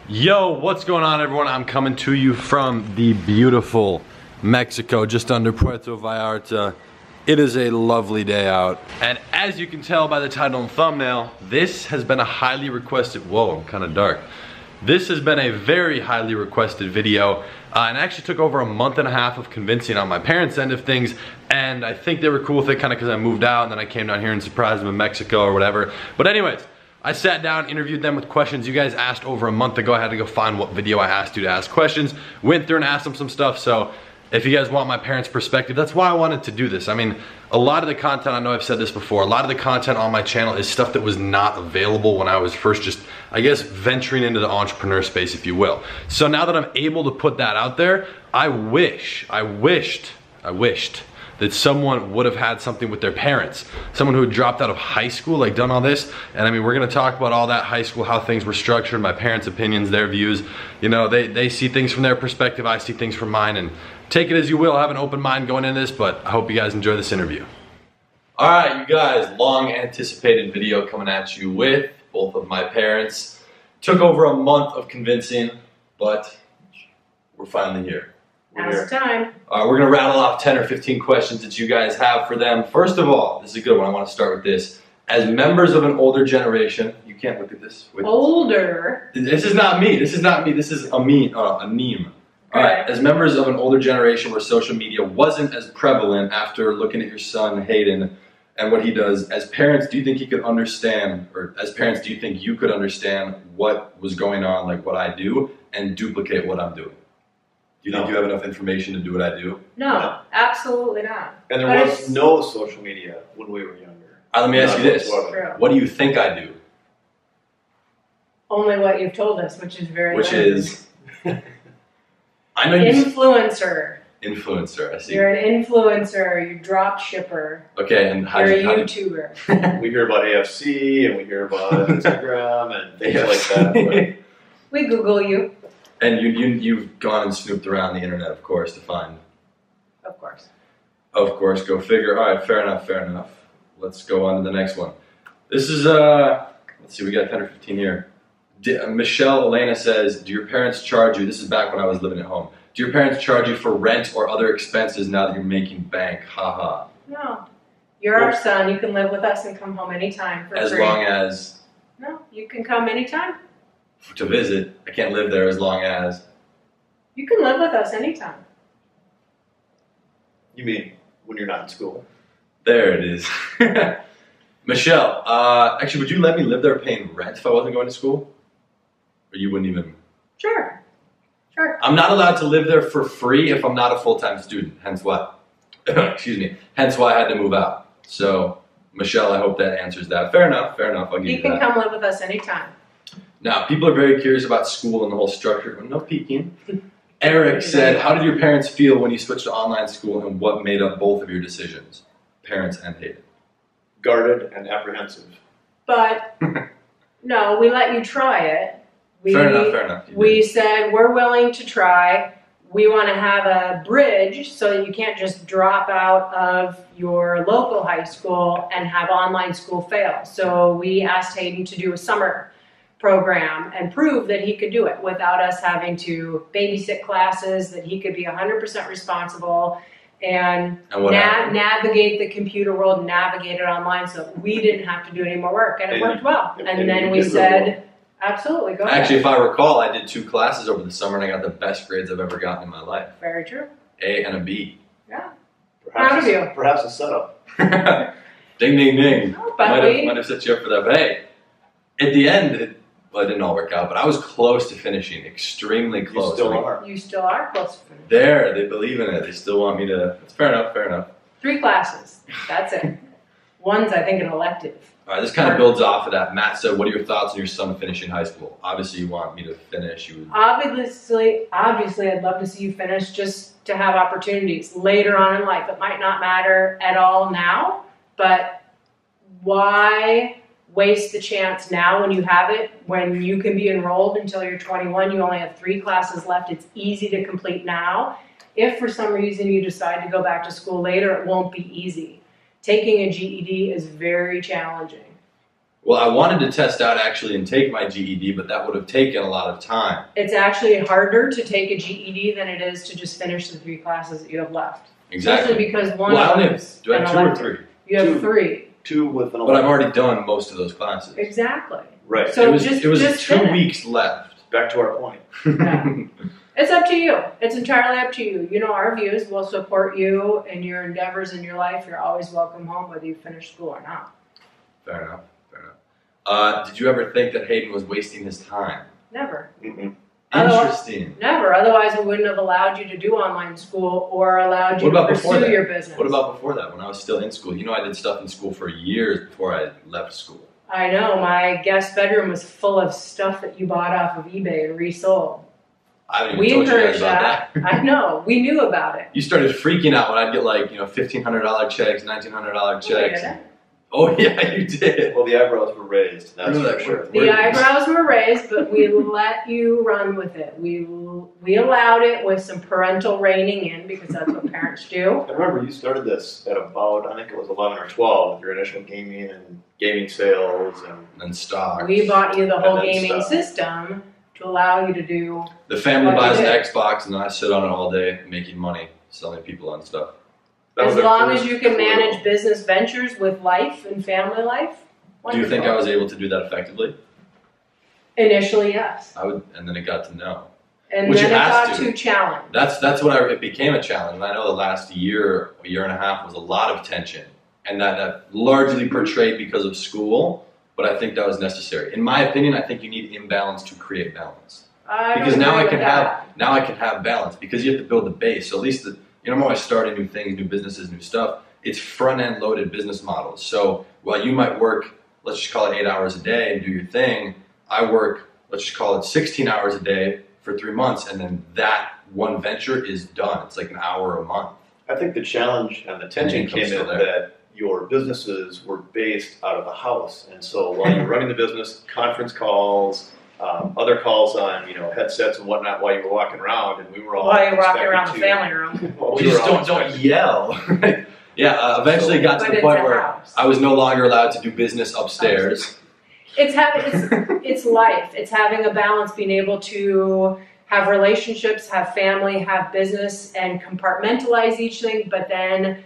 Yo, what's going on, everyone? I'm coming to you from the beautiful Mexico, just under Puerto Vallarta. It is a lovely day out, and as you can tell by the title and thumbnail, this has been a highly requested, whoa, I'm kind of dark. This has been a very highly requested video, and it actually took over a month and a half of convincing on my parents' end of things, and I think they were cool with it kind of because I moved out, and then I came down here and surprised them in Mexico or whatever. But anyways, I sat down, interviewed them with questions you guys asked over a month ago. I had to go find what video I asked you to ask questions. Went through and asked them some stuff, so if you guys want my parents' perspective, that's why I wanted to do this. I mean, a lot of the content, I know I've said this before, a lot of the content on my channel is stuff that was not available when I was first just, I guess, venturing into the entrepreneur space, if you will. So now that I'm able to put that out there, I wished that someone would have had something with their parents. Someone who had dropped out of high school, like done all this. And I mean, we're gonna talk about all that high school, how things were structured, my parents' opinions, their views. You know, they see things from their perspective, I see things from mine, and take it as you will. I have an open mind going into this, but I hope you guys enjoy this interview. All right, you guys, long anticipated video coming at you with both of my parents. Took over a month of convincing, but we're finally here. Now's the time. We're gonna rattle off 10 or 15 questions that you guys have for them. First of all, this is a good one, I wanna start with this. As members of an older generation, you can't look at this. Wait. Older? This is not me, this is a meme. All right, as members of an older generation where social media wasn't as prevalent after looking at your son, Hayden, and what he does, as parents, do you think he could understand, or as parents, do you think you could understand what was going on, like what I do, and duplicate what I'm doing? Do you think you have enough information to do what I do? No, absolutely not. And there was no social media when we were younger. Let me ask you this. What do you think I do? Only what you've told us, which is very limited. I know influencer. Influencer, I see. You're an influencer, you drop shipper. Okay, and you're a YouTuber. We hear about AFC and we hear about Instagram and things like that. We Google you. And you've gone and snooped around the internet, of course, to find. Of course. Of course, go figure. All right, fair enough, fair enough. Let's go on to the next one. This is, let's see, we got 10 or 15 here. Michelle Elena says, do your parents charge you, this is back when I was living at home, do your parents charge you for rent or other expenses now that you're making bank? Haha. No. You're our son, you can live with us and come home anytime for free. As long as? No, you can come anytime. To visit. I can't live there as long as. You can live with us anytime. You mean when you're not in school? There it is. Michelle, actually, would you let me live there paying rent if I wasn't going to school? Or you wouldn't even? Sure. Sure. I'm not allowed to live there for free if I'm not a full-time student. Hence what? Excuse me. Hence why I had to move out. So, Michelle, I hope that answers that. Fair enough. Fair enough. I'll give you that. You can come live with us anytime. Now, people are very curious about school and the whole structure. No peeking. Eric said, how did your parents feel when you switched to online school and what made up both of your decisions? Parents and Hayden. Guarded and apprehensive. But, no, we let you try it. Fair enough, fair enough. We said, we're willing to try. We want to have a bridge so that you can't just drop out of your local high school and have online school fail. So we asked Hayden to do a summer program and prove that he could do it without us having to babysit classes, that he could be 100% responsible and navigate the computer world, navigate it online, so we didn't have to do any more work, and it worked well. And then we said, absolutely, go ahead. Actually, if I recall, I did 2 classes over the summer and I got the best grades I've ever gotten in my life. Very true. A and a B. Yeah. Proud of you. Perhaps a setup. Ding, ding, ding. No, might have set you up for that. But hey, at the end, well, it didn't all work out, but I was close to finishing, extremely close. You still are. You still are close to finishing. There, they believe in it. They still want me to. It's fair enough, fair enough. 3 classes. That's it. One's, I think, an elective. All right, this kind of builds off of that. Matt said, what are your thoughts on your son finishing high school? Obviously, you want me to finish. Obviously, I'd love to see you finish just to have opportunities later on in life. It might not matter at all now, but why waste the chance now when you have it, when you can be enrolled until you're 21, you only have 3 classes left, it's easy to complete now. If for some reason you decide to go back to school later, it won't be easy. Taking a GED is very challenging. Well, I wanted to test out actually and take my GED, but that would have taken a lot of time. It's actually harder to take a GED than it is to just finish the 3 classes that you have left. Exactly. Especially because one Well, I of only them have, is do I have an 2 or elective. 3? You have Two. 3. 2 with an But I've already done most of those classes. Exactly. Right. So it was just 2 finish. weeks left. Back to our point. Yeah. It's up to you. It's entirely up to you. You know our views. We'll support you in your endeavors in your life. You're always welcome home, whether you finish school or not. Fair enough. Fair enough. Did you ever think that Hayden was wasting his time? Never. Mm-mm. Interesting. Never. Otherwise, we wouldn't have allowed you to do online school or allowed you to pursue your business. What about before that, when I was still in school? You know, I did stuff in school for years before I left school. I know. My guest bedroom was full of stuff that you bought off of eBay and resold. I haven't We even told you guys encouraged about that. I know. We knew about it. You started freaking out when I'd get like, $1,500 checks, $1,900 checks. Yeah. Oh yeah, you did. Well, the eyebrows were raised. That's Really? for sure. The eyebrows were raised, but we let you run with it. We allowed it with some parental reining in because that's what parents do. I remember you started this at about, I think it was 11 or 12, with your initial gaming sales And stocks. We bought you the whole And then gaming stuff. system to allow you to do. The family What buys you an did. Xbox and then I sit on it all day making money, selling people on stuff. That As was our long as first you can clue. manage business ventures with life and family life. Do you think I wonderful. was able to do that effectively? Initially, yes. I would, and then it got to no. And Which then it it has got to. too challenging. That's what it became a challenge. And I know the last year and a half was a lot of tension, and that largely portrayed because of school. But I think that was necessary. In my opinion, I think you need imbalance to create balance. Because now I can have balance because you have to build the base. So at least I'm always starting new things, new businesses, new stuff. It's front end loaded business models. So while you might work, let's just call it 8 hours a day and do your thing, I work, let's just call it 16 hours a day for 3 months, and then that one venture is done. It's like an hour a month. I think the challenge and the tension Income came still in there. that your businesses were based out of the house. And so while you're running the business, conference calls, other calls on headsets and whatnot while you were walking around, and we were all While you're walking expected around the to- family room. Well, we You were just all don't expected- yell. Eventually it got to But the it's point a where house. I was no longer allowed to do business upstairs. It's life. It's having a balance, being able to have relationships, have family, have business, and compartmentalize each thing, but then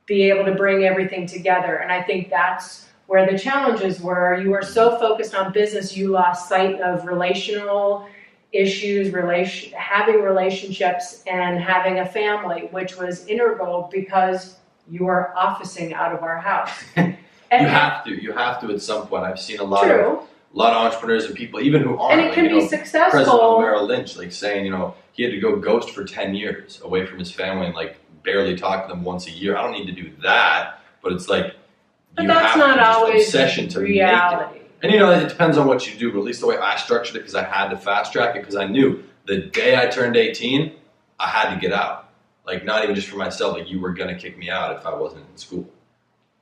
be able to bring everything together. And I think that's where the challenges were. You were so focused on business, you lost sight of relational issues, having relationships, and having a family, which was integral because you were officing out of our house. You have to at some point. I've seen a lot True. of entrepreneurs and people, even who aren't. And it can be President of successful. Merrill Lynch, saying, he had to go ghost for 10 years away from his family and barely talk to them once a year. I don't need to do that, but it's like But you that's have not to just always obsession to reality. make it. And it depends on what you do, but at least the way I structured it, because I had to fast track it, because I knew the day I turned 18, I had to get out. Not even just for myself, you were gonna kick me out if I wasn't in school.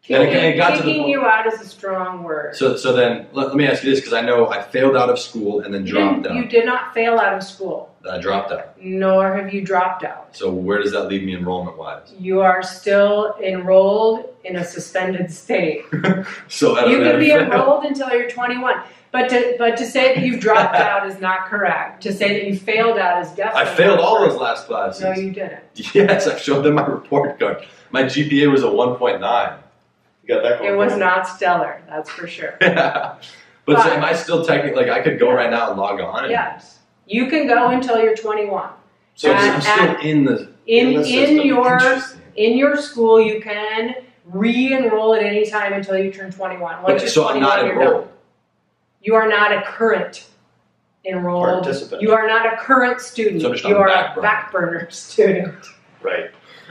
And it got to the Kicking point. you out is a strong word. So then let me ask you this, because I know I failed out of school and then dropped You out. did not fail out of school, I dropped out. nor have you dropped out. So where does that leave me enrollment-wise? You are still enrolled in a suspended state. So I don't You know can how be to fail. enrolled until you're 21. But to say that you've dropped out is not correct. To say that you failed out is I definitely failed not all correct. those last classes. No, you didn't. Yes, I showed them my report card. My GPA was a 1.9. You got that going It was for you? not stellar, that's for sure. But so am I still technically, I could go right now and log on? And, Yes. You can go until you're 21. So At- I'm still in the In system. Interesting. your school, you can re-enroll at any time until you turn 21. Once Okay, you're so I'm 21, not you're enrolled. done. You are not a current enrolled. Participant. You are not a current student. So just You on are back a burner. back burner student. Right.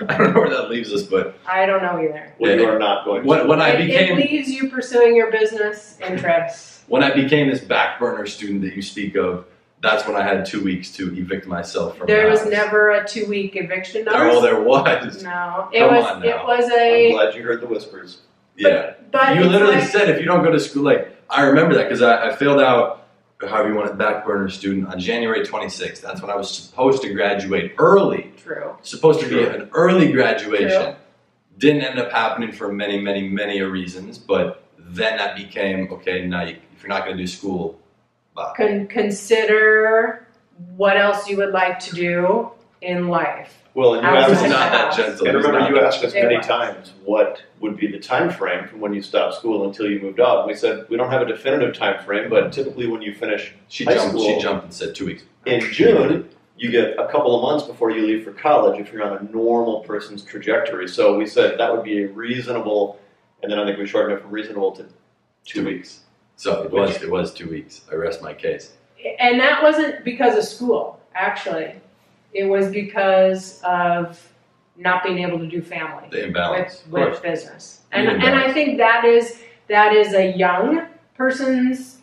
I don't know where that leaves us, but I don't know either. Well, you are not going to. when I It became leaves you pursuing your business interests. this back burner student that you speak of, that's when I had 2 weeks to evict myself from There the was house. never a 2-week eviction Oh, notice. there was. No, it Come was. on It now. was I'm a. glad you heard the whispers. Yeah. But You it's literally like- said if you don't go to school, I remember that because I failed out, however you want it, back burner student on January 26th. That's when I was supposed to graduate early. True. Supposed to be True. an early graduation. True. Didn't end up happening for many, many, many reasons, but then that became, okay, now if you're not going to do school, bye. Consider what else you would like to do in life. Well, and you Outside asked He's the not that house. gentle. And He's remember, not you that asked us gentle. many times what would be the time frame from when you stopped school until you moved out. And we said we don't have a definitive time frame, but typically when you finish She high jumped. school She jumped and said 2 weeks. in June, you get a couple of months before you leave for college if you're on a normal person's trajectory. So we said that would be a reasonable, and then I think we shortened it from reasonable to 2 weeks. So it was 2 weeks. I rest my case. And that wasn't because of school, actually. It was because of not being able to do family The imbalance. with business. The And imbalance. I think that is a young person's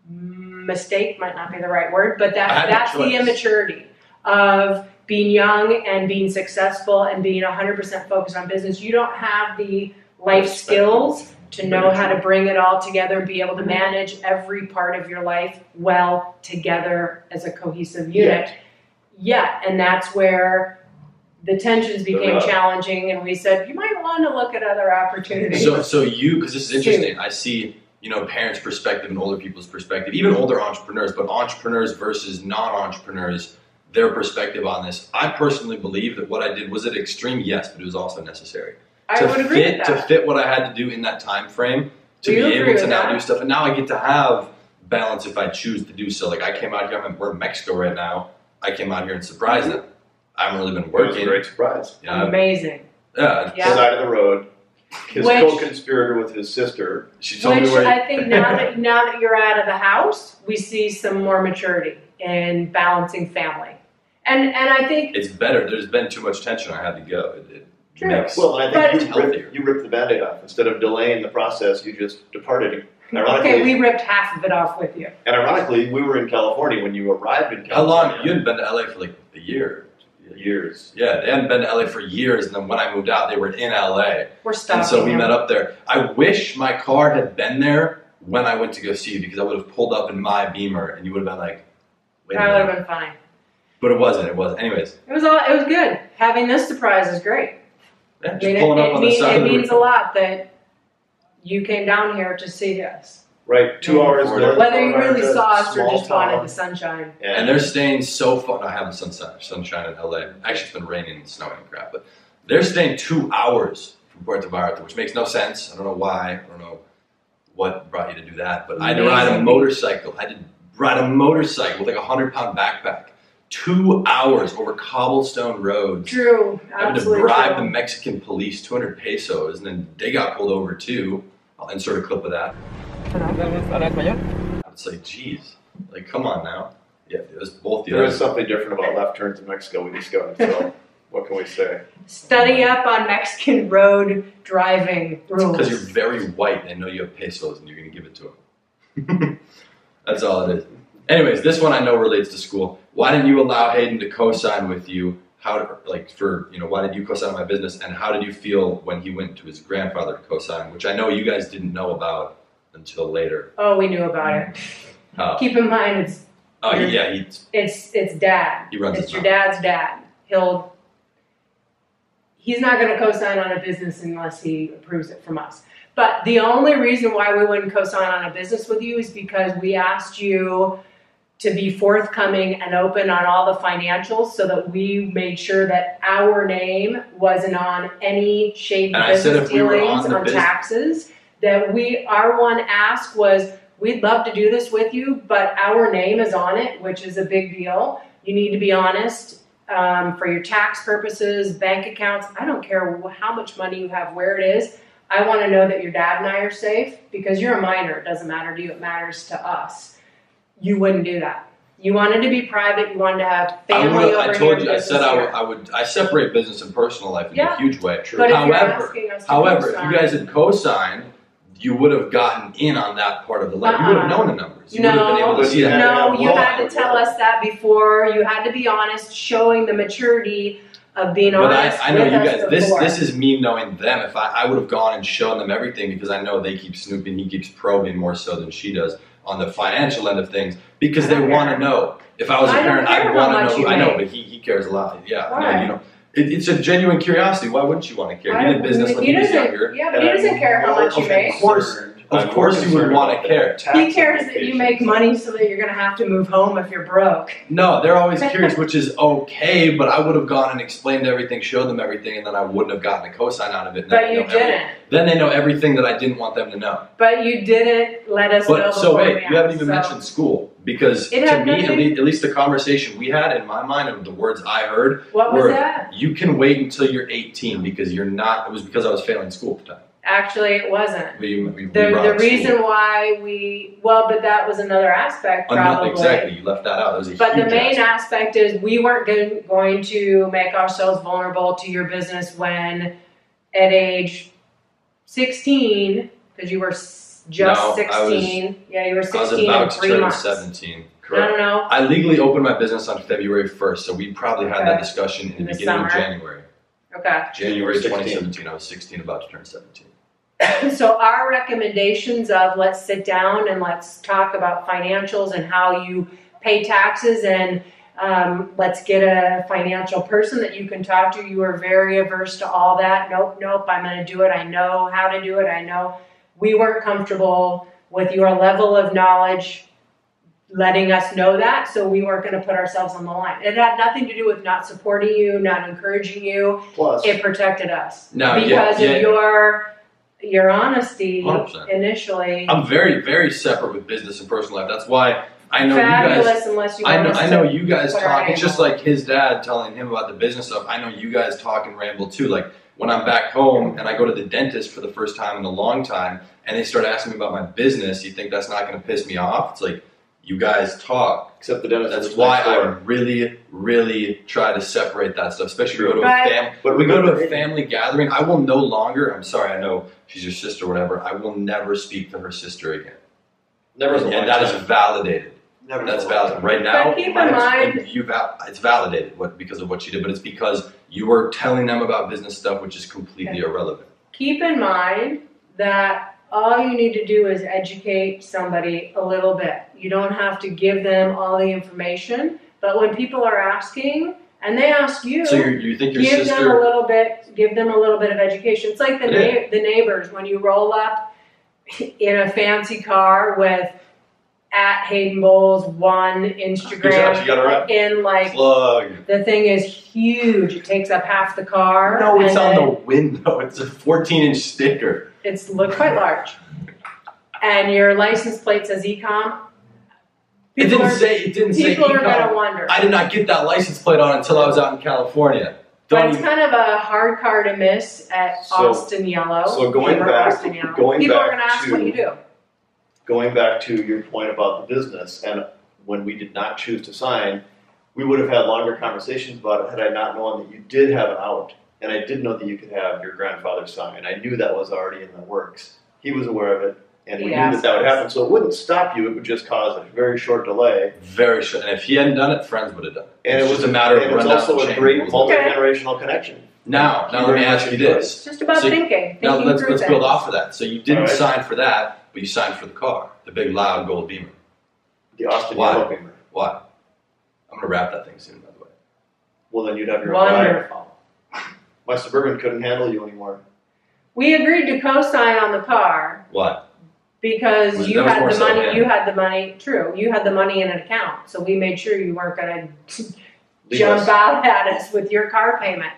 mistake, might not be the right word, but I had no that's the choice. immaturity of being young and being successful and being 100% focused on business. You don't have the life skills to know how to bring it all together and be able to manage every part of your life well together as a cohesive unit. Yeah, and that's where the tensions became challenging, and we said, you might want to look at other opportunities. So you, because this is interesting, I see, parents' perspective and older people's perspective, even older entrepreneurs, but entrepreneurs versus non-entrepreneurs, their perspective on this. I personally believe that what I did was it extreme, yes, but it was also necessary. I would agree with that. To fit what I had to do in that time frame, to Do be you agree able to with now that? do stuff, and now I get to have balance if I choose to do so. Like I came out here, we're in Mexico right now. I came out here and surprised them. I haven't really been It was working. a great surprise. Amazing. Yeah. Yeah. Side of the road, his Which- co-conspirator with his sister. She told me Which where. I think now that you're out of the house, we see some more maturity in balancing family. And I think It's better. There's been too much tension. I had to go. It True. makes. Well, and I But- think It's healthier. you ripped the Band-Aid off. Instead of delaying the process, you just departed. Ironically, okay, we ripped half of it off with you. and ironically, we were in California when you arrived in How California. long? You hadn't been to LA for like a year. Years. Yeah, they hadn't been to LA for years, and then when I moved out, they were in LA, We're stuck. and so we met up there. I wish my car had been there when I went to go see you, because I would have pulled up in my Beamer, and you would have been like, "Wait a That would have minute." been fine. But it wasn't. It wasn't. Anyways, It was good. Having this surprise is great. yeah, I just mean, pulling up on the side it of the means a road. lot that you came down here to see us. Right, 2 hours. Whether north of Whether you really America, saw us or small just wanted town. the sunshine. And they're staying so far. No, I haven't sunshine in LA. Actually, it's been raining and snowing and crap. But they're staying 2 hours from Puerto Vallarta, which makes no sense. I don't know why. I don't know what brought you to do that. But I had to ride a Amazing. motorcycle. I had to ride a motorcycle with like a 100-pound backpack. 2 hours over cobblestone roads. True. I had to Absolutely bribe true. the Mexican police 200 pesos, and then they got pulled over too. I'll insert a clip of that. It's like, geez, like, come on now. Yeah, it was both the There is others. something different about left turns in Mexico we discovered, so what can we say? Study up on Mexican road driving rules. Because you're very white, they know you have pesos, and you're going to give it to them. That's all it is. Anyways, this one I know relates to school. Why didn't you allow Hayden to co-sign with you? Why did you co-sign my business? And how did you feel when he went to his grandfather to co-sign, which I know you guys didn't know about until later. Oh, we knew about it. Oh, Keep in mind, it's it's dad. He runs It's his your mouth. dad's dad. He's not going to co-sign on a business unless he approves it from us. But the only reason why we wouldn't co-sign on a business with you is because we asked you to be forthcoming and open on all the financials so that we made sure that our name wasn't on any shady And I said business if we were dealings on the on business- taxes. That our one ask was, we'd love to do this with you, but our name is on it, which is a big deal. You need to be honest for your tax purposes, bank accounts. I don't care how much money you have, where it is. I want to know that your dad and I are safe because you're a minor. It doesn't matter to you. It matters to us. You wouldn't do that. You wanted to be private. You wanted to have family over I here. told you. I said business I here. would. I separate business and personal life in Yeah. a huge way. But if you're However, asking us to if co-sign- you guys had co-signed, you would have gotten in on that part of the life. You would have known the numbers. You would have been able to see that. No, you Yeah. had to tell us that before. You had to be honest, showing the maturity of being But honest. I know with you us guys. before. This is me knowing them. If I would have gone and shown them everything because I know they keep snooping. He keeps probing more so than she does on the financial end of things because they I don't want to care. know. If I was a I don't parent, care I'd how want much to you know. I know, make. but he cares a lot. Yeah, Why? no, you know. It's a genuine curiosity. Why wouldn't you want to care? He did business when he was younger. Yeah, but he doesn't care how much you make. Of course. Of course you would want to care. He cares that you make money so that you're going to have to move home if you're broke. No, they're always curious, which is okay, but I would have gone and explained everything, showed them everything, and then I wouldn't have gotten a cosign out of it. But you didn't. Then they know everything that I didn't want them to know. But you didn't let us know. So wait, you haven't even mentioned school. Because to me, at least the conversation we had in my mind and the words I heard were, that? You can wait until you're 18 because you're not, it was because I was failing school at the time. Actually, it wasn't. The reason why but that was another aspect, probably. Exactly, you left that out. That was but the main aspect is we weren't going to make ourselves vulnerable to your business when at age 16, because you were just 16. You were 16 I was about in to 3 turn months. 17. Correct. No. I legally opened my business on February 1st, so we probably had that discussion in the beginning of January. Okay. January 2017. I was 16, about to turn 17. So our recommendations of let's sit down and let's talk about financials and how you pay taxes and let's get a financial person that you can talk to. You are very averse to all that. Nope, I'm going to do it. I know how to do it. I know. We weren't comfortable with your level of knowledge letting us know that, so we weren't going to put ourselves on the line. It had nothing to do with not supporting you, not encouraging you. Plus, it protected us. No, because of your honesty 100%. Initially. I'm very, very separate with business and personal life. That's why I know fabulous you guys. Unless you I know you guys talk. It's just like his dad telling him about the business stuff. I know you guys talk and ramble too. Like when I'm back home and I go to the dentist for the first time in a long time, and they start asking me about my business, you think that's not going to piss me off? It's like you guys talk. Except the dentist. That's why I really, really try to separate that stuff. Especially when we go to a family gathering. I will no longer. I'm sorry. I know she's your sister, or whatever. I will never speak to her sister again. Never. And that is validated. Never. That's valid. Right now, but keep in mind, it's validated because of what she did, but it's because you were telling them about business stuff, which is completely irrelevant. Keep in mind that all you need to do is educate somebody a little bit. You don't have to give them all the information, but when people are asking and they ask you, so you think your give sister them a little bit of education. It's like the neighbors when you roll up in a fancy car with at Hayden Bowles 1 Instagram in like plug. The thing is huge. It takes up half the car. No, it's on the window. It's a 14-inch sticker. It's quite large. And your license plate says e-com. It didn't say e-com. People are going to wonder. I did not get that license plate on until I was out in California. But it's kind of a hard car to miss at Austin Yellow. So people are going to ask what you do. Going back to your point about the business, and when we did not choose to sign, we would have had longer conversations about it had I not known that you did have an out. And I did know that you could have your grandfather sign. I knew that was already in the works. He was aware of it, and we knew that would happen. So it wouldn't stop you. It would just cause a very short delay. Very short. And if he hadn't done it, friends would have done it. And it was just a matter of running out the chain. It was also a great multi-generational connection. Now let me ask you this. It's just about thinking. Now let's build off of that. So you didn't sign for that, but you signed for the car, the big loud gold Beamer. The Austin Yellow Beamer. Why? I'm going to wrap that thing soon, by the way. Well, then you'd have your own ride. My Suburban couldn't handle you anymore. We agreed to co-sign on the car. Why? Because you had the money. You had the money. True, you had the money in an account, so we made sure you weren't going to jump out at us with your car payment.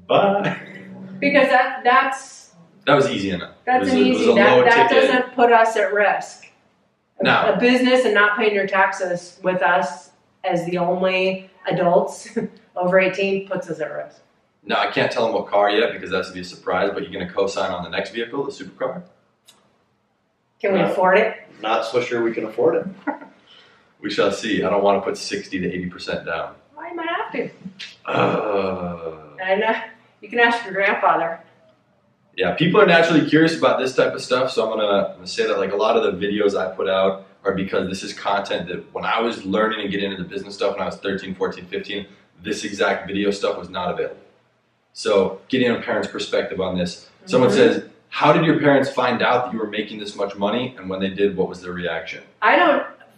But because that was easy enough. That's that doesn't put us at risk. No. A business and not paying your taxes with us as the only adults over 18 puts us at risk. No, I can't tell them what car yet because that has to be a surprise, but you're going to co-sign on the next vehicle, the supercar? Can we afford it? Not so sure we can afford it. We shall see. I don't want to put 60 to 80% down. Well, you might have to. I know. You can ask your grandfather. Yeah, people are naturally curious about this type of stuff, so I'm gonna say that like a lot of the videos I put out are because this is content that when I was learning and getting into the business stuff when I was 13, 14, 15, this exact video stuff was not available. So getting a parent's perspective on this, someone says, how did your parents find out that you were making this much money? And when they did, what was their reaction?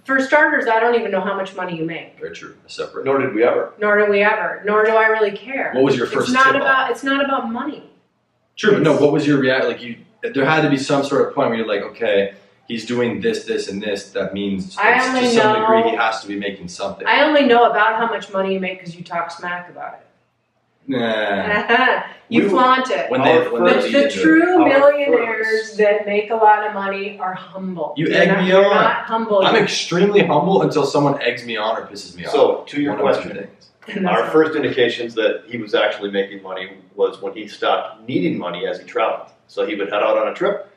For starters, I don't even know how much money you make. Very true. Separate. Nor did we ever. Nor do do I really care. What was your first tip? It's not about money. True, but no, what was your reaction? Like there had to be some sort of point where you're like, okay, he's doing this, this, and this. That means to some degree he has to be making something. I only know about how much money you make because you talk smack about it. Nah. You flaunt it. The true millionaires that make a lot of money are humble. You egg me on. You're not humble. I'm extremely humble until someone eggs me on or pisses me off. So, to your question, our first indications that he was actually making money was when he stopped needing money as he traveled. So he would head out on a trip,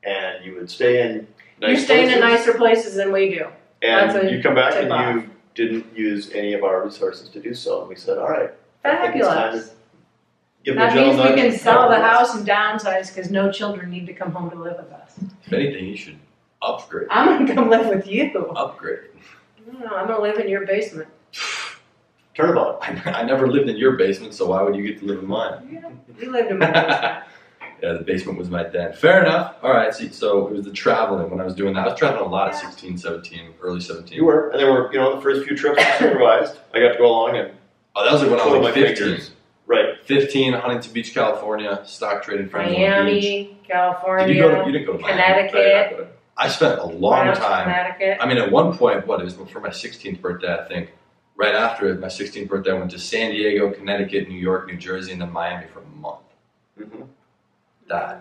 and you would stay in nice places. In nicer places than we do. And you come back and you didn't use any of our resources to do so. And we said, all right. Fabulous. That means we can sell the house and downsize because no children need to come home to live with us. If anything, you should upgrade. I'm going to come live with you. Upgrade. No, I'm going to live in your basement. Turnabout. I never lived in your basement, so why would you get to live in mine? Yeah, you lived in my basement. Yeah, the basement was my den. Fair enough. All right, so it was the traveling when I was doing that. I was traveling a lot at 16, 17, early 17. You were. And they were, the first few trips I supervised. I got to go along and... Oh, that was like when I was like 15. Fingers. Right. 15, Huntington Beach, California, stock trading friends. Miami, California. You didn't go to Miami. Connecticut. I spent a long time. Connecticut. I mean, at one point, it was before my 16th birthday, I think. Right after it, my 16th birthday, I went to San Diego, Connecticut, New York, New Jersey, and then Miami for a month. Mm-hmm. That.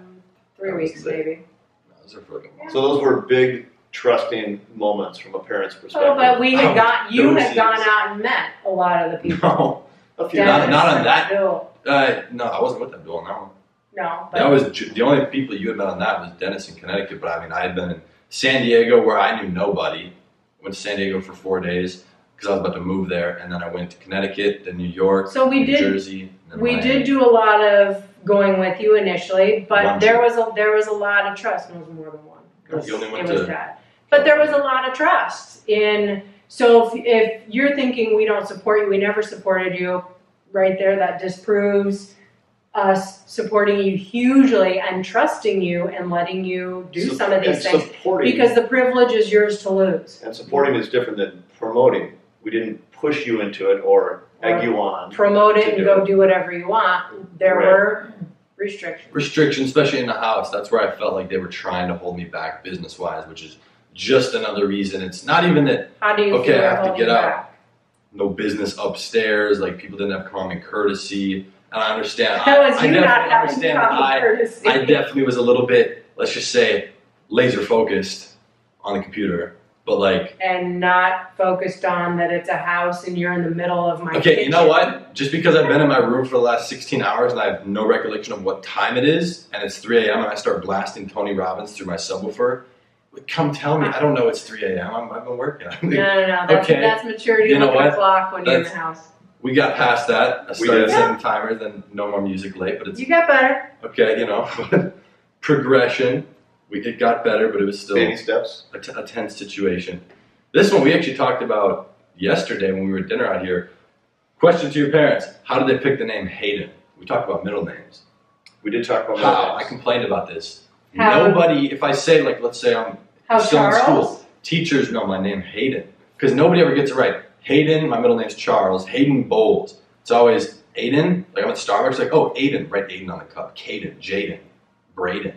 3 weeks, maybe. No, those are for like a month. So those were big, trusting moments from a parent's perspective. Oh, but you had gone out and met a lot of the people. No. A few. Not on that. Bill. No, I wasn't with Abdul, no. No. But That was the only people you had met on that was Dennis in Connecticut. But I mean, I had been in San Diego where I knew nobody. Went to San Diego for 4 days because I was about to move there, and then I went to Connecticut, then New York, New Jersey. And then we Miami. did do a lot of going with you initially, but there was a lot of trust. And it was more than one. You only went it was that. But there was a lot of trust in. So if you're thinking we don't support you, we never supported you, right there, that disproves us supporting you hugely and trusting you and letting you do some of these things. Because the privilege is yours to lose. And supporting is different than promoting. We didn't push you into it or egg you on. Promote it and go do whatever you want. There were restrictions. Restrictions, especially in the house. That's where I felt like they were trying to hold me back business-wise, which is just another reason. It's not even that, How do you okay, feel I have to get back? out. No business upstairs. Like, people didn't have common courtesy. And I understand. I definitely was a little bit, let's just say, laser focused on the computer. But like, and not focused on that it's a house and you're in the middle of my okay, kitchen. You know what? Just because I've been in my room for the last 16 hours and I have no recollection of what time it is, and it's 3 a.m. and I start blasting Tony Robbins through my subwoofer, come tell me. I don't know it's 3 a.m. I've been working. No. That's maturity. You know on what? The clock when you're in the house. We got past that. I started setting timers, then no more music late. But you got better. Okay, progression. It got better, but it was still baby steps. A tense situation. This one we actually talked about yesterday when we were at dinner out here. Question to your parents: how did they pick the name Hayden? We talked about middle names. We did talk about how. middle names. I complained about this. How? Nobody. If I say, like, let's say I'm still in school, teachers know my name Hayden because nobody ever gets it right. Hayden, my middle name's Charles. Hayden Bowles. It's always Aiden. Like, I'm at Starbucks, like, oh, Aiden. Write Aiden on the cup. Caden, Jaden, Braden.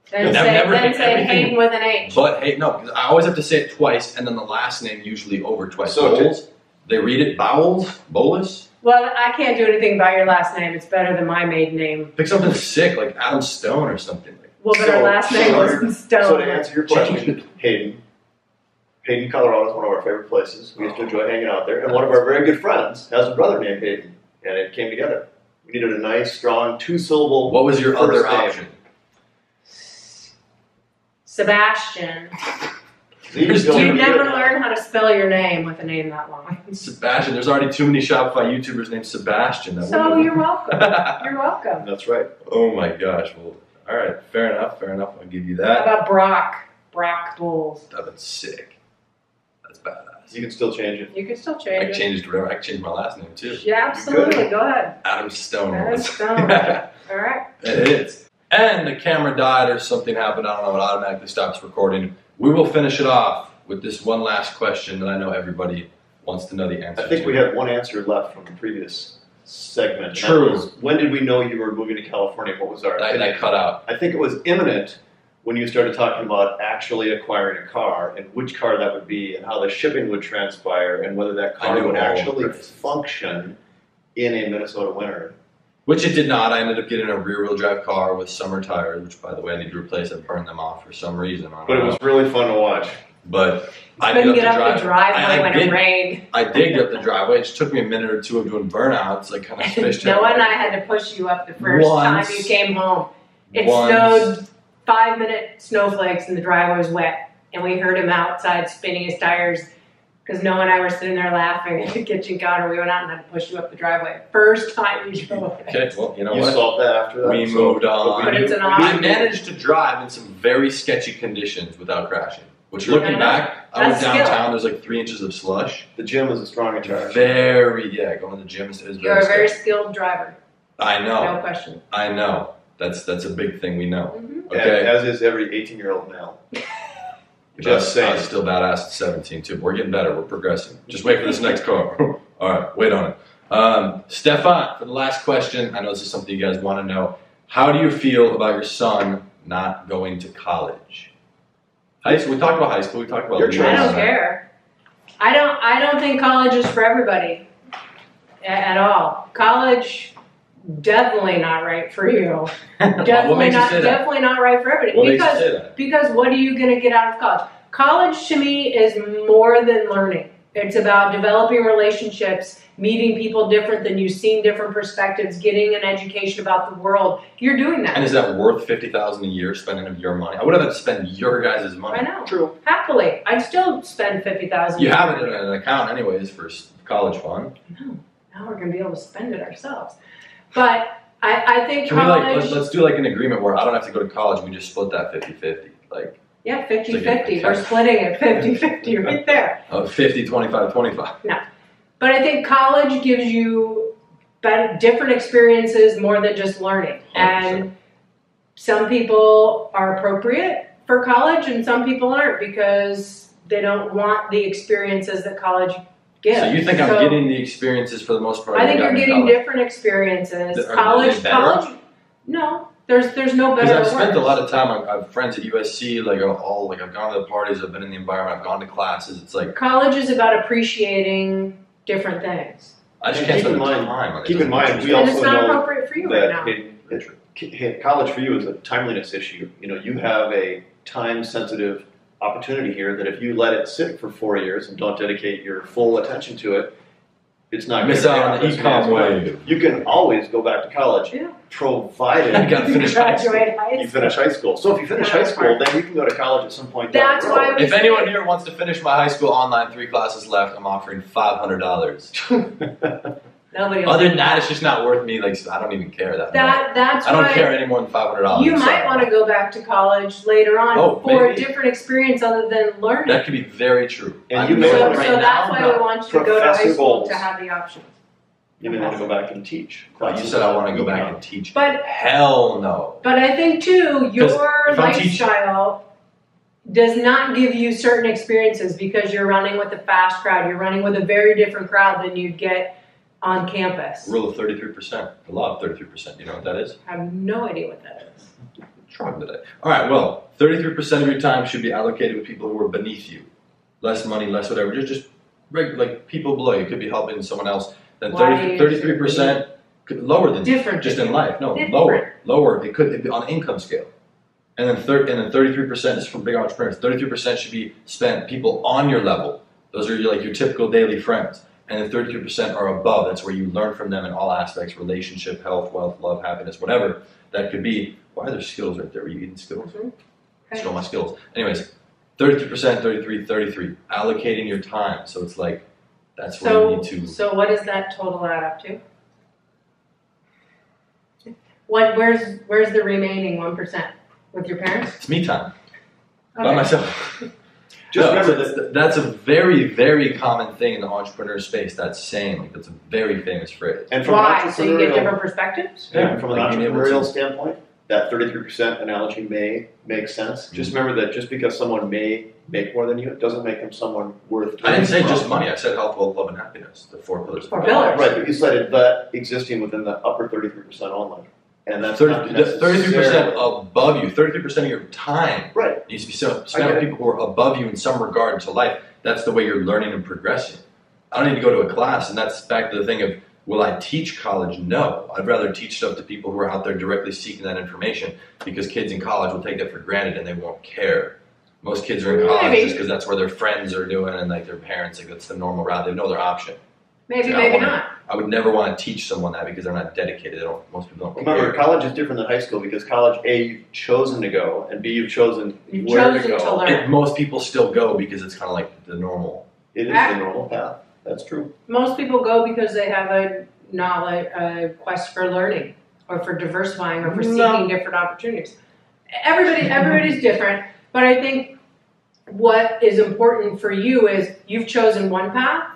Then say Hayden with an H. But hey, no, because I always have to say it twice, and then the last name usually over twice. So Bowles. They read it Bowles, Bolus. Well, I can't do anything about your last name. It's better than my maiden name. Pick something sick, like Adam Stone or something. Well, but our last name wasn't Stone. So to answer your question, Hayden, Colorado is one of our favorite places. We used to enjoy hanging out there. And one of our very good friends has a brother named Hayden. And it came together. We needed a nice, strong, two-syllable. What was your other name. option? Sebastian. You never learn how to spell your name with a name that long. Sebastian. There's already too many Shopify YouTubers named Sebastian. You're welcome. You're welcome. That's right. Oh my gosh. Well, all right. Fair enough. I'll give you How that. about Brock? Brock Bowles. That'd been sick. That's badass. You can still change it. You can still I change can it. change it to whatever. I can change my last name too. Yeah, absolutely. Go ahead. Adam Stone. Adam Stone. All right. It is. And the camera died or something happened. I don't know. It automatically stops recording. We will finish it off with this one last question that I know everybody wants to know the answer to. I think we had one answer left from the previous segment. True. That was, when did we know you were moving to California? What was our? That cut out. I think it was imminent when you started talking about actually acquiring a car and which car that would be and how the shipping would transpire and whether that car would actually function in a Minnesota winter. Which it did not. I ended up getting a rear-wheel drive car with summer tires, which, by the way, I need to replace. I burned them off for some reason. But it was really fun to watch. But I couldn't get up the driveway when it rained. I did get up the driveway. It just took me a minute or two of doing burnouts, like kind of fished. Noah and I had to push you up the first time you came home. It snowed 5-minute snowflakes and the driveway was wet. And we heard him outside spinning his tires because Noah and I were sitting there laughing at the kitchen counter. We went out and had to push you up the driveway. First time you drove. Okay, well, you know what? You solved that after that. We moved on. But it's an I managed to drive in some very sketchy conditions without crashing. Which, looking back, I went downtown. There's like 3 inches of slush. The gym was a strong attraction. Going to the gym is very. You're a very skilled driver. I know. No question. I know. That's a big thing we know. Mm-hmm. Okay. As is every 18-year-old male. Just saying. I was still badass at 17 too. We're getting better. We're progressing. Just wait for this next car. All right, wait on it. Stefan, for the last question, I know this is something you guys want to know. How do you feel about your son not going to college? High school. We talked about high school. We talked about. I don't care. I don't think college is for everybody at all. College, definitely not right for you. Definitely not right for everybody. Because what are you going to get out of college? College to me is more than learning. It's about developing relationships, meeting people different than you, seeing different perspectives, getting an education about the world. You're doing that. And is that worth $50,000 a year spending of your money? I would have had to spend your guys' money. I know. True. Happily, I'd still spend $50,000. You have it in an account anyways for college fund. No. Now we're going to be able to spend it ourselves. But I think college... let's do like an agreement where I don't have to go to college and we just split that 50-50. Like, yeah, 50-50. We're splitting it 50-50 right there. 50, 25, 25. No. But I think college gives you different experiences more than just learning. 100%. And some people are appropriate for college and some people aren't because they don't want the experiences that college gives. So you think I'm getting the experiences for the most part? I think you're getting different experiences. College, no. There's no better. Because I've spent a lot of time. I've friends at USC. Like I've gone to the parties. I've been in the environment. I've gone to classes. It's like college is about appreciating different things. I just can't spend time on it. Keep in mind, we also know it's not appropriate for you right now. College for you is a timeliness issue. You know, you have a time-sensitive opportunity here that if you let it sit for 4 years and don't dedicate your full attention to it, it's not miss out on the econ wave. You can always go back to college, provided you finish high school. So if you finish high school, then you can go to college at some point. That's why. If anyone here wants to finish my high school online, 3 classes left, I'm offering $500. Nobody. Other than that, it's just not worth me. Like I don't even care that. That's I don't care any more than $500. You might want to go back to college later on for a different experience other than learning. That could be very true. And so that's why we want you to go to high school to have the options. You may want to go back and teach. You said I want to go back and teach. But hell no. But I think too, your lifestyle does not give you certain experiences because you're running with a fast crowd. You're running with a very different crowd than you'd get on campus. Rule of 33%. The law of 33%. You know what that is? I have no idea what that is. Trying today. All right, well, 33% of your time should be allocated with people who are beneath you. Less money, less whatever. Just like people below you. Could be helping someone else. Then 33% lower than different just in life. No, lower. It could be on income scale. And then 33% is from big entrepreneurs. 33% should be spent people on your level. Those are your typical daily friends. And then 33% are above. That's where you learn from them in all aspects: relationship, health, wealth, love, happiness, whatever that could be. Why are there skills right there? Are you eating skills? Mm-hmm. Okay. Show my skills. Anyways, 33%, 33. Allocating your time. So it's like that's where you need to. So what does that total add up to? Where's the remaining 1% with your parents? It's me time. By myself. Just remember that's a very, very common thing in the entrepreneur space. That's saying that's a very famous phrase. And from why? So you get different perspectives? Yeah, and from an entrepreneurial standpoint, that 33% analogy may make sense. Mm-hmm. Just remember that just because someone may make more than you, it doesn't make them someone worth. I didn't say just money. I said health, wealth, love, and happiness. The 4 pillars. Four pillars. Right, but you cited that existing within the upper 33% only. And that's 33% above you. 33% of your time right. needs to be spent with people who are above you in some regard to life. That's the way you're learning and progressing. I don't need to go to a class, and that's back to the thing of, will I teach college? No. I'd rather teach stuff to people who are out there directly seeking that information, because kids in college will take that for granted and they won't care. Most kids are in college just because that's where their friends are doing, and like their parents, like that's the normal route. They know their option. Maybe not. I would never want to teach someone that because they're not dedicated. Most people don't care. Remember, college is different than high school because college, A, you've chosen to go, and B, you've chosen to learn. And most people still go because it's kind of like the normal. It is the normal path. That's true. Most people go because they have a quest for learning, or for diversifying, or for seeking different opportunities. Everybody's different, but I think what is important for you is you've chosen one path.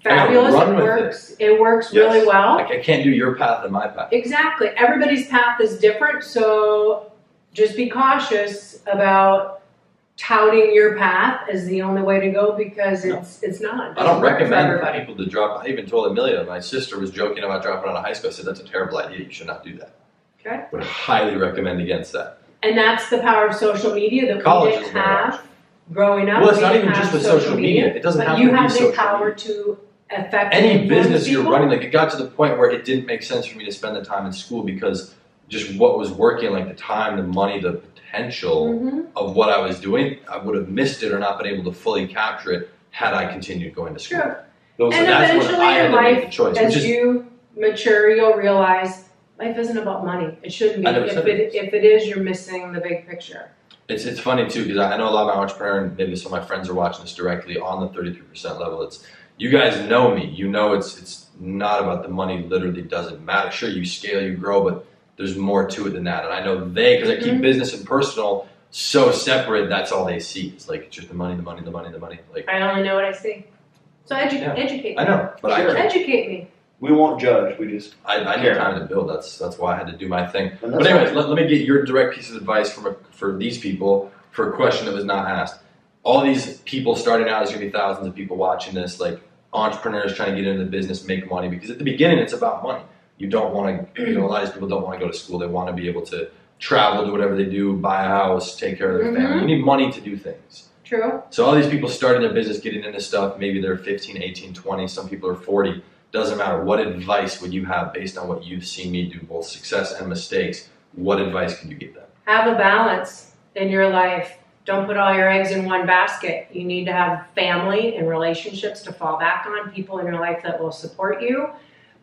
Fabulous, it works. It works really well. Like, I can't do your path and my path. Exactly. Everybody's path is different, so just be cautious about touting your path as the only way to go, because it's not. I don't recommend for people to drop. I even told Amelia, my sister was joking about dropping out of high school. I said, that's a terrible idea. You should not do that. Okay. Would highly recommend against that. And that's the power of social media that College we didn't have growing up. Well, it's not even just with social media. It doesn't have to be social media. You have the power to affect any business people. you're running. Like, it got to the point where it didn't make sense for me to spend the time in school because just what was working, like the time, the money, the potential of what I was doing, I would have missed it or not been able to fully capture it had I continued going to school. True. And eventually in life, as you mature, you'll realize life isn't about money. It shouldn't be. If it is, you're missing the big picture. It's funny too, because I know a lot of my entrepreneurs, and maybe some of my friends are watching this directly on the 33% level. You guys know me. You know it's not about the money. Literally doesn't matter. Sure, you scale, you grow, but there's more to it than that. And I know because I keep business and personal so separate, that's all they see. It's like, it's just the money, the money, the money, the money. Like, I only know what I see. So educate me. I know, but educate me. We won't judge. We just I need time to build. That's why I had to do my thing. But anyways, let me get your direct piece of advice for these people for a question that was not asked. All these people starting out, there's gonna be thousands of people watching this, like entrepreneurs trying to get into the business, make money, because at the beginning it's about money. You don't want to, a lot of these people don't want to go to school. They want to be able to travel, do whatever they do, buy a house, take care of their family. You need money to do things. True. So all these people starting their business, getting into stuff, maybe they're 15, 18, 20, some people are 40. Doesn't matter. What advice would you have based on what you've seen me do, both success and mistakes? What advice can you give them? Have a balance in your life. Don't put all your eggs in one basket. You need to have family and relationships to fall back on, people in your life that will support you.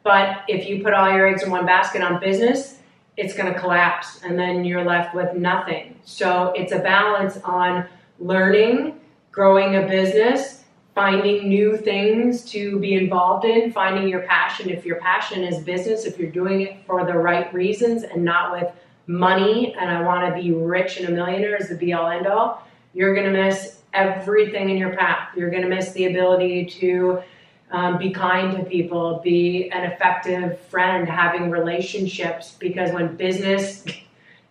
But if you put all your eggs in one basket on business, it's going to collapse, and then you're left with nothing. So it's a balance on learning, growing a business, finding new things to be involved in, finding your passion. If your passion is business, if you're doing it for the right reasons and not with money, and I want to be rich and a millionaire is the be-all, end-all, you're going to miss everything in your path. You're going to miss the ability to be kind to people, be an effective friend, having relationships, because when business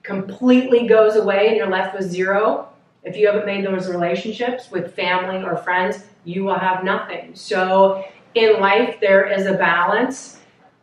completely goes away and you're left with zero, if you haven't made those relationships with family or friends, you will have nothing. So in life, there is a balance.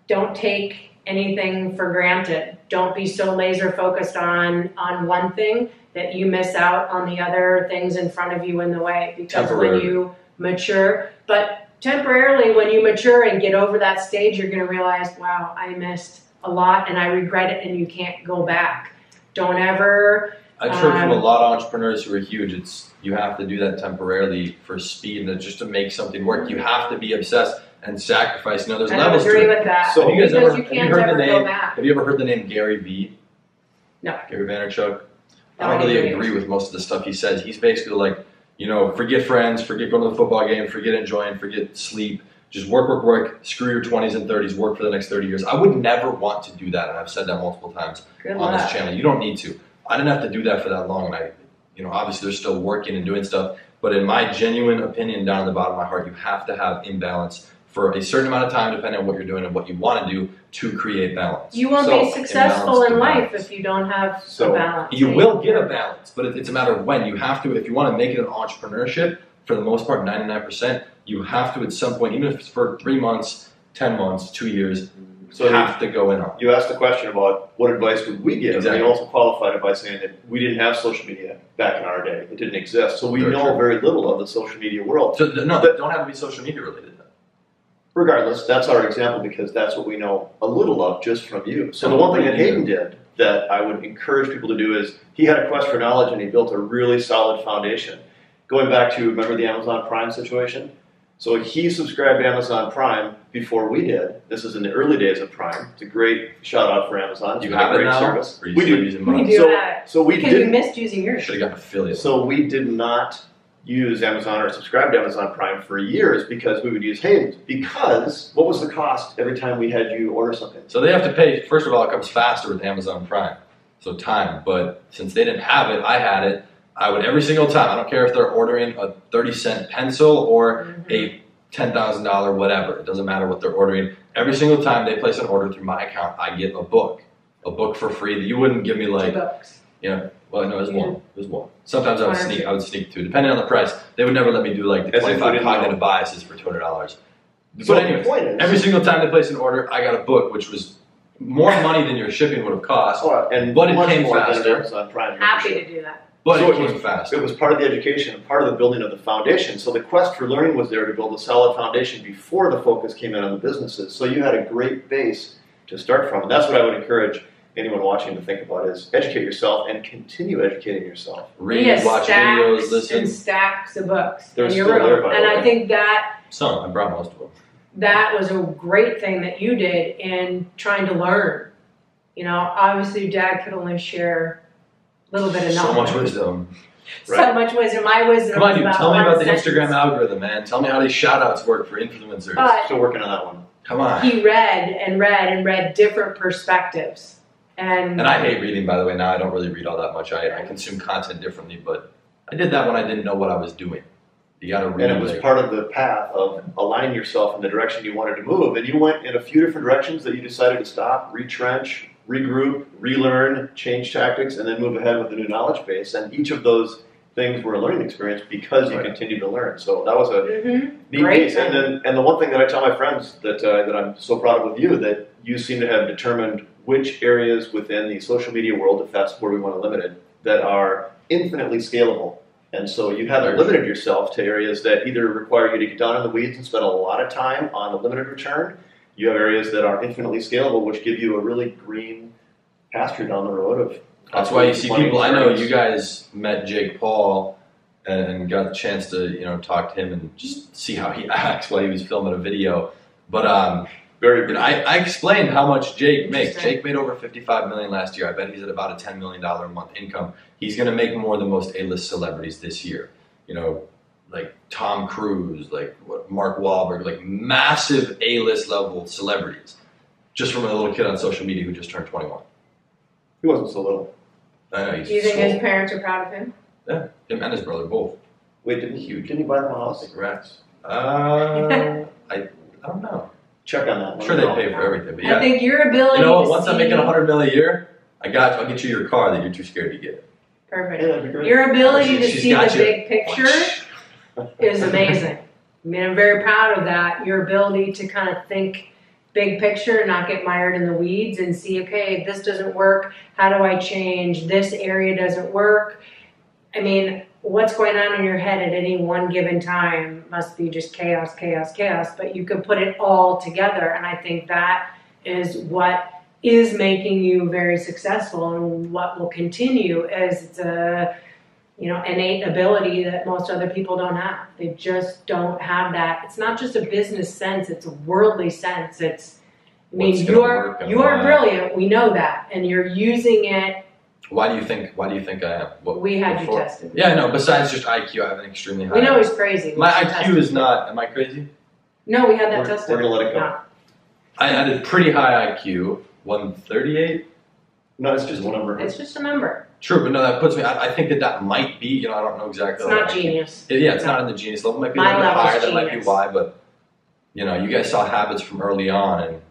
Don't take anything for granted. Don't be so laser focused on one thing that you miss out on the other things in front of you in the way. Because when you mature, but temporarily when you mature and get over that stage, you're going to realize, wow, I missed a lot and I regret it, and you can't go back. Don't ever... I've heard from a lot of entrepreneurs who are huge, you have to do that temporarily for speed and just to make something work. You have to be obsessed and sacrifice. There's levels to it. I agree with that. So have you ever heard the name Gary Vee? No. Gary Vaynerchuk? I don't really agree with most of the stuff he says. He's basically like, forget friends, forget going to the football game, forget enjoying, forget sleep. Just work, screw your 20s and 30s, work for the next 30 years. I would never want to do that, and I've said that multiple times on this channel. You don't need to. I didn't have to do that for that long, and obviously they're still working and doing stuff, but in my genuine opinion, down at the bottom of my heart, you have to have imbalance for a certain amount of time, depending on what you're doing and what you want to do, to create balance. You won't be successful in life if you don't have a balance. You will get a balance, but it's a matter of when. You have to, if you want to make it an entrepreneurship, for the most part, 99%, you have to at some point, even if it's for 3 months, 10 months, 2 years, so you have to go in on it. You asked the question about what advice would we give, exactly. and you also qualified it by saying that we didn't have social media back in our day. It didn't exist. So we know very little of the social media world. So no, that don't have to be social media related. Regardless, that's our example because that's what we know a little of just from you. So the one thing that Hayden did that I would encourage people to do is he had a quest for knowledge and he built a really solid foundation. Going back to, remember the Amazon Prime situation? So he subscribed to Amazon Prime before we did. This is in the early days of Prime. It's a great shout out for Amazon. It's you have a great service. We do. So we because we missed using yours. Should have got affiliate. So we did not use Amazon or subscribe to Amazon Prime for years because we would use Hayden's. Because what was the cost every time we had you order something? So they have to pay, first of all, it comes faster with Amazon Prime. So time. But since they didn't have it, I had it. I would every single time, I don't care if they're ordering a 30-cent pencil or a $10,000 whatever. It doesn't matter what they're ordering. Every single time they place an order through my account, I get a book for free. You wouldn't give me like, 2 books. Yeah, well, no, it was one. It was one. Sometimes I would sneak 2, depending on the price. They would never let me do like the 25 cognitive biases for $200. So but anyways, every single time they place an order, I got a book, which was more money than your shipping would have cost. Oh, and but it came faster. Happy to do that. But so it came fast. It was part of the education and part of the building of the foundation. So the quest for learning was there to build a solid foundation before the focus came in on the businesses. So you had a great base to start from. And that's what I would encourage anyone watching to think about is educate yourself and continue educating yourself. Read, watch videos, listen. And stacks of books. They're still there, by the way. I think that some, I brought most of them. That was a great thing that you did in trying to learn. You know, obviously your dad could only share a little bit of knowledge. So much wisdom. Right. So much wisdom. My wisdom. Come on, dude. Tell me about the Instagram algorithm, man. Tell me how these shout-outs work for influencers. Still working on that one. Come on. He read and read and read different perspectives. And I hate reading, by the way. Now I don't really read all that much. I consume content differently, but I did that when I didn't know what I was doing. You got to read. And it was part of the path of aligning yourself in the direction you wanted to move. And you went in a few different directions that you decided to stop, retrench, regroup, relearn, change tactics, and then move ahead with a new knowledge base. And each of those things were a learning experience because you continued to learn. So that was a neat piece. And the one thing that I tell my friends that I'm so proud of with you, that you seem to have determined which areas within the social media world, if that's where we want to limit it, that are infinitely scalable. And so you haven't limited yourself to areas that either require you to get down in the weeds and spend a lot of time on a limited return. You have areas that are infinitely scalable, which give you a really green pasture down the road of. That's why you see people. I know you guys met Jake Paul and got the chance to talk to him and just see how he acts while he was filming a video. But I explained how much Jake makes. Jake made over $55 million last year. I bet he's at about a $10 million a month income. He's going to make more than most A-list celebrities this year. You know, like Tom Cruise, like Mark Wahlberg, like massive A-list level celebrities, just from a little kid on social media who just turned 21. He wasn't so little. I know. Do you think his parents are proud of him? Yeah, him and his brother both. Wait, didn't he buy them a house? Congrats. I don't know. Check on that. I'm sure they pay for everything, but yeah. I think your ability. You know what? Once I'm making $100 million a year, I'll get you your car that you're too scared to get. Perfect. Yeah, that'd be great. Your ability to see the big picture is amazing. I mean, I'm very proud of that. Your ability to kind of think big picture and not get mired in the weeds and see, okay, this doesn't work. How do I change? This area doesn't work. I mean, what's going on in your head at any one given time must be just chaos, chaos, chaos, but you can put it all together. And I think that is what is making you very successful, and what will continue is it's a innate ability that most other people don't have. They just don't have that. It's not just a business sense, it's a worldly sense. You're brilliant, we know that, and you're using it. Why do you think I am? We had you tested. Yeah, no, besides just IQ, I have an extremely high. We know he's crazy. My IQ is not, am I crazy? No, we had that tested. We're going to let it go. No. I had a pretty high IQ, 138. No, it's just a number. It's just a number. True, but no, that puts me, I think that might be, I don't know exactly. It's not genius. It's not in the genius level. It might be a My little bit higher, level's that might be why, but you know, you guys saw habits from early on, and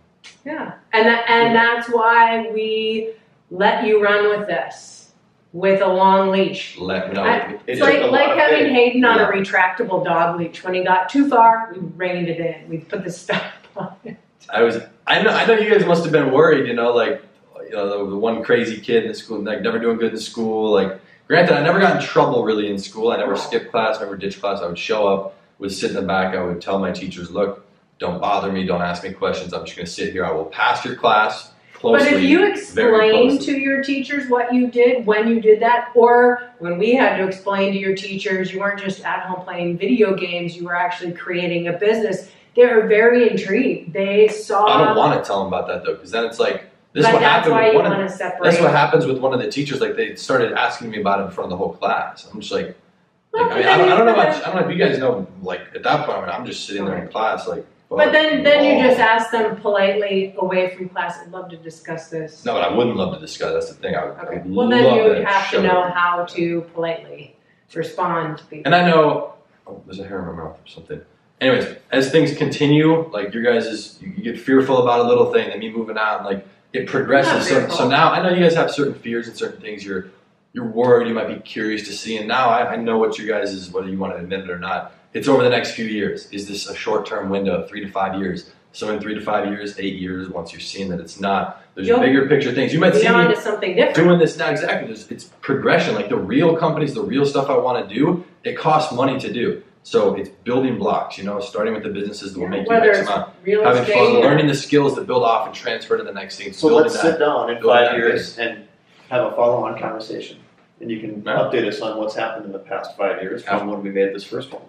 yeah, and that's why we let you run with this with a long leash. let me know. It's like having Hayden on a retractable dog leash. When he got too far, we reined it in. We put the stop on it. I know you guys must have been worried, you know, like, you know, the one crazy kid in the school, like never doing good in school. Like, granted, I never got in trouble really in school. I never skipped class, never ditched class. I would show up, would sit in the back. I would tell my teachers, look, don't bother me, don't ask me questions. I'm just going to sit here. I will pass your class closely. But if you explain to your teachers what you did when you did that, or when we had to explain to your teachers, you weren't just at home playing video games, you were actually creating a business. They were very intrigued. They saw. I don't want to tell them about that though, because then it's like, this is but what that's happened why with you one want of to separate. that's what happens with one of the teachers. Like, they started asking me about it in front of the whole class. I'm just like I mean, I don't know much. I don't know if you guys know. Like, at that point, I'm just sitting there in class, like. But then you just ask them politely away from class. I'd love to discuss this. No, but I wouldn't love to discuss. That's the thing. I would Well, love then you would have to show know it. how to politely respond to people. And I know. Oh, there's a hair in my mouth or something. Anyways, as things continue, like, your guys you get fearful about a little thing, and me moving out, and like it progresses. So now I know you guys have certain fears and certain things you're worried, you might be curious to see, and now I know what you guys is, whether you want to admit it or not. It's over the next few years. Is this a short-term window, 3 to 5 years? So in 3 to 5 years, 8 years, once you're seeing that it's not, there's bigger picture things. You might see me something different. doing this now. Exactly. It's progression. Like, the real companies, the real stuff I want to do, it costs money to do. So it's building blocks, you know, starting with the businesses that will make you X amount. Having fun, learning the skills that build off and transfer to the next thing. So let's sit down in 5 years and have a follow-on conversation. And you can update us on what's happened in the past 5 years from when we made this first one.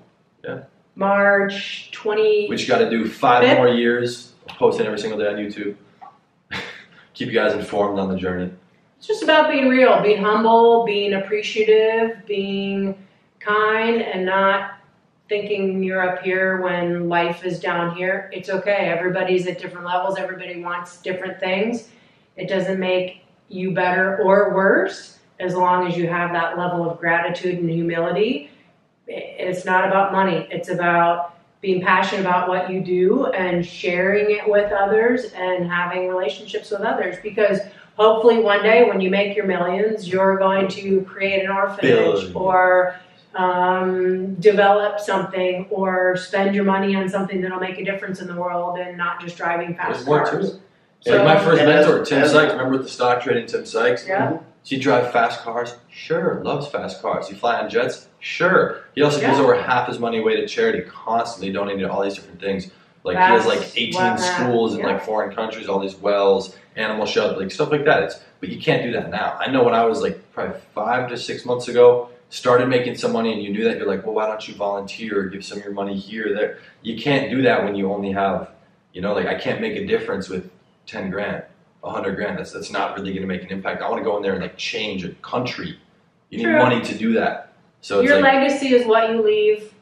Yeah. March 20. We just got to do 5 more years, posting every single day on YouTube. Keep you guys informed on the journey. It's just about being real, being humble, being appreciative, being kind, and not thinking you're up here when life is down here. It's okay. Everybody's at different levels. Everybody wants different things. It doesn't make you better or worse as long as you have that level of gratitude and humility. It's not about money. It's about being passionate about what you do and sharing it with others and having relationships with others. Because hopefully one day when you make your millions, you're going to create an orphanage or develop something or spend your money on something that'll make a difference in the world and not just driving fast cars. So, like, my first mentor, Tim Sykes, remember with the stock trading, Tim Sykes? Yeah. Does he drive fast cars? Sure. Loves fast cars. He fly on jets? Sure. He also gives over half his money away to charity, constantly donating to all these different things. Like, he has like 18 schools in like foreign countries, all these wells, animal shelter, like stuff like that. But you can't do that now. I know when I was like probably 5 to 6 months ago, started making some money, and you knew that, you're like, well, why don't you volunteer or give some of your money here or there? You can't do that when you only have, you know, like, I can't make a difference with 10 grand, 100 grand. That's not really going to make an impact. I want to go in there and like change a country. You need money to do that. So it's your like, legacy is what you leave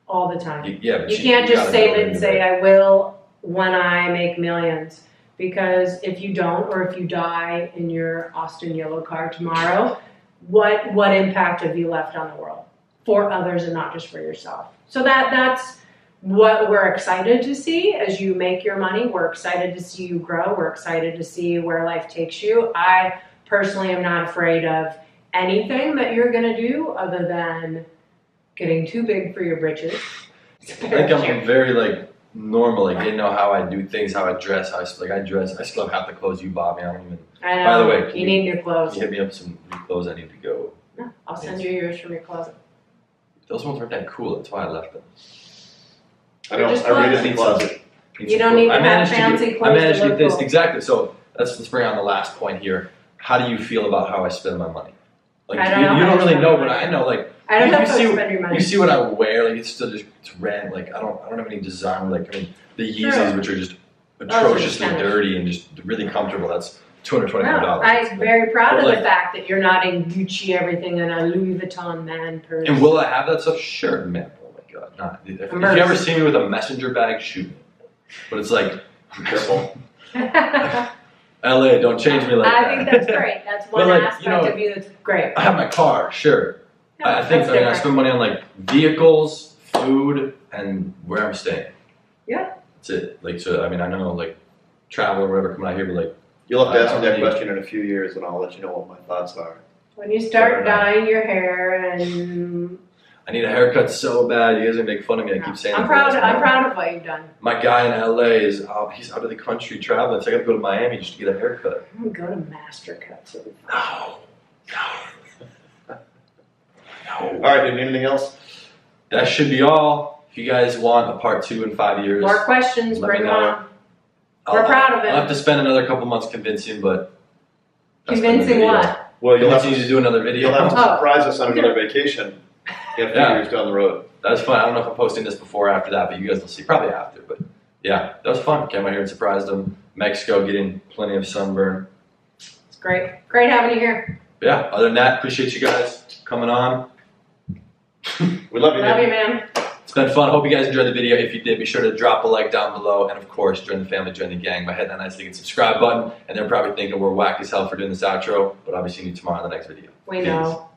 all the time. But you can't just save it and say, I will when I make millions. Because if you don't, or if you die in your Austin yellow car tomorrow, what impact have you left on the world for others and not just for yourself? So that's what we're excited to see as you make your money. We're excited to see you grow. We're excited to see where life takes you. I personally am not afraid of anything that you're going to do other than getting too big for your britches. I think I'm very like normal. Like, they know how I do things, how I dress, how I dress. I still have half the clothes you bought me. I don't even. I know. By the way, you need new clothes. You hit me up with some new clothes. I need to go. No, I'll send you yours from your closet. Those ones aren't that cool. That's why I left them. I read it in the closet. You don't need to have fancy clothes. I managed to get this. Cool. Exactly. So let's bring on the last point here. How do you feel about how I spend my money? Like, I don't you know don't really know, but I know, like, I don't know you how to spend your money. You see what I wear, like, it's still just, it's rent. Like, I don't have any design. Like, I mean, the Yeezys, which are just atrociously dirty and just really comfortable. That's $225. No, I'm very proud of the fact that you're not in Gucci everything and a Louis Vuitton man purse. And will I have that stuff? Sure, man. Oh my God, not. If you ever see me with a messenger bag, shoot me. But it's like, careful. LA, don't change me like that. I think that's great. That's one aspect of you that's great. I have my car, sure. Yeah, I think I spend money on like vehicles, food, and where I'm staying. Yeah. That's it. Like, so I mean, I know like travel or whatever coming out here, but like You'll have to I ask me that don't need- question in a few years, and I'll let you know what my thoughts are. When you start dyeing your hair and I need a haircut so bad. You guys are gonna make fun of me. I keep saying I'm it, proud. but I'm proud of what you've done. my guy in LA is he's out of the country traveling, so I gotta go to Miami just to get a haircut. I'm gonna go to Master Cuts. No. All right, anything else? That should be all. If you guys want a part 2 in 5 years, More questions, let bring me them know. on. We're proud of it. I'll have to spend another couple months convincing, but that's Convincing another video. what? Well, Convincing you to do another video. You'll have to Oh. surprise us on another vacation in a few years down the road. That was fun. I don't know if I'm posting this before or after that, but you guys will see. Probably after, but yeah, that was fun. Came out here and surprised them. Mexico, getting plenty of sunburn. It's great. Great having you here. But yeah, other than that, appreciate you guys coming on. We love you. Love Nick. you, man. It's been fun. Hope you guys enjoyed the video. If you did, be sure to drop a like down below. And of course, join the family, join the gang by hitting that nice looking subscribe button. And they're probably thinking we're whack as hell for doing this outro, but obviously you need tomorrow in the next video. We Peace. know.